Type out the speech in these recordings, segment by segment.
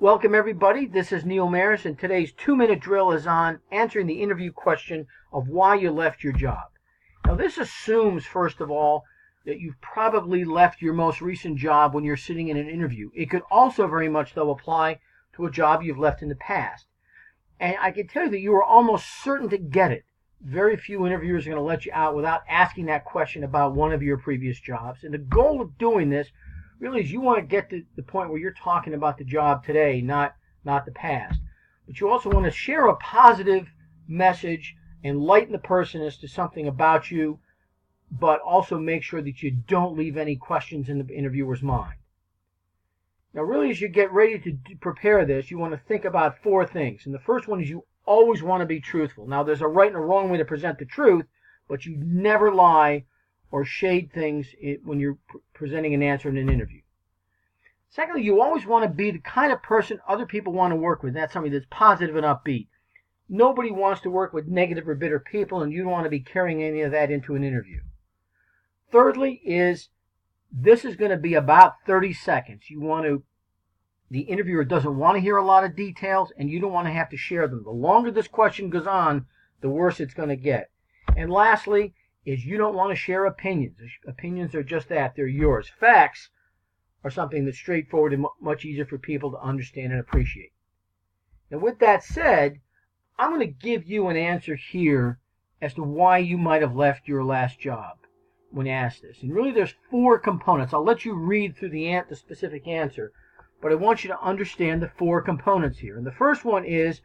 Welcome everybody, this is Neil Maris and today's 2-minute drill is on answering the interview question of why you left your job. Now this assumes, first of all, that you've probably left your most recent job when you're sitting in an interview. It could also very much, though, apply to a job you've left in the past. And I can tell you that you are almost certain to get it. Very few interviewers are going to let you out without asking that question about one of your previous jobs. And the goal of doing this really is you want to get to the point where you're talking about the job today, not the past. But you also want to share a positive message, enlighten the person as to something about you, but also make sure that you don't leave any questions in the interviewer's mind. Now really, as you get ready to prepare this, you want to think about 4 things. And the first one is you always want to be truthful. Now there's a right and a wrong way to present the truth, but you never lie or shade things when you're presenting an answer in an interview. Secondly, you always want to be the kind of person other people want to work with. That's somebody that's positive and upbeat. Nobody wants to work with negative or bitter people, and you don't want to be carrying any of that into an interview. Thirdly is this is going to be about 30 seconds. The interviewer doesn't want to hear a lot of details, and you don't want to have to share them. The longer this question goes on, the worse it's going to get. And lastly is you don't want to share opinions. Opinions are just that. They're yours. Facts are something that's straightforward and much easier for people to understand and appreciate. Now with that said, I'm going to give you an answer here as to why you might have left your last job when asked this. And really there's 4 components. I'll let you read through the specific answer, but I want you to understand the 4 components here. And the first one is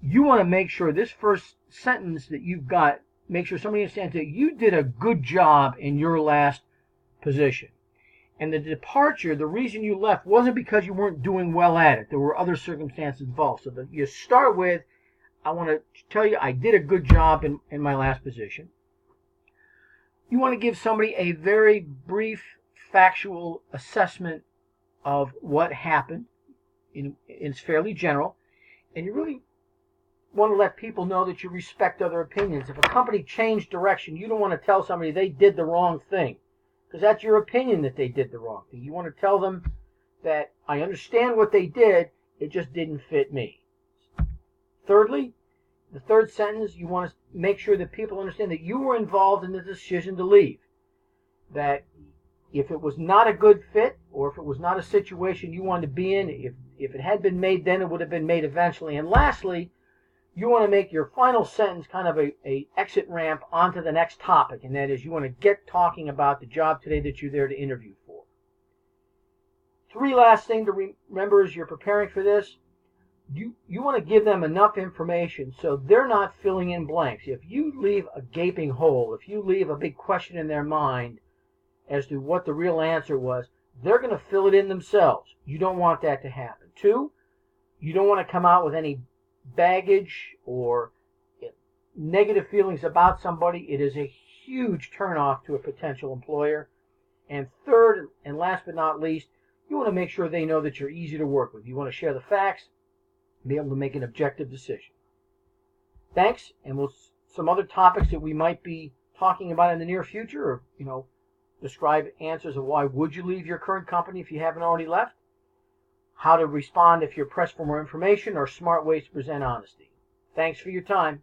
you want to make sure this first sentence that you've got, make sure somebody understands that you did a good job in your last position. And the departure, the reason you left, wasn't because you weren't doing well at it. There were other circumstances involved. So you start with, I want to tell you I did a good job in my last position. You want to give somebody a very brief, factual assessment of what happened. It's fairly general. And you really want to let people know that you respect other opinions. If a company changed direction, you don't want to tell somebody they did the wrong thing, because that's your opinion that they did the wrong thing. You want to tell them that I understand what they did, it just didn't fit me. Thirdly, the third sentence, you want to make sure that people understand that you were involved in the decision to leave. That if it was not a good fit, or if it was not a situation you wanted to be in, if it had been made then, it would have been made eventually. And lastly, you want to make your final sentence kind of a exit ramp onto the next topic, and that is you want to get talking about the job today that you're there to interview for. 3 last thing to remember as you're preparing for this, you want to give them enough information so they're not filling in blanks. If you leave a gaping hole, if you leave a big question in their mind as to what the real answer was, they're going to fill it in themselves. You don't want that to happen. 2, you don't want to come out with any baggage or negative feelings about somebody. It is a huge turnoff to a potential employer. And third, and last but not least, you want to make sure they know that you're easy to work with. You want to share the facts and be able to make an objective decision. Thanks, and some other topics that we might be talking about in the near future, or describe answers of why would you leave your current company if you haven't already left, how to respond if you're pressed for more information, or smart ways to present honesty. Thanks for your time.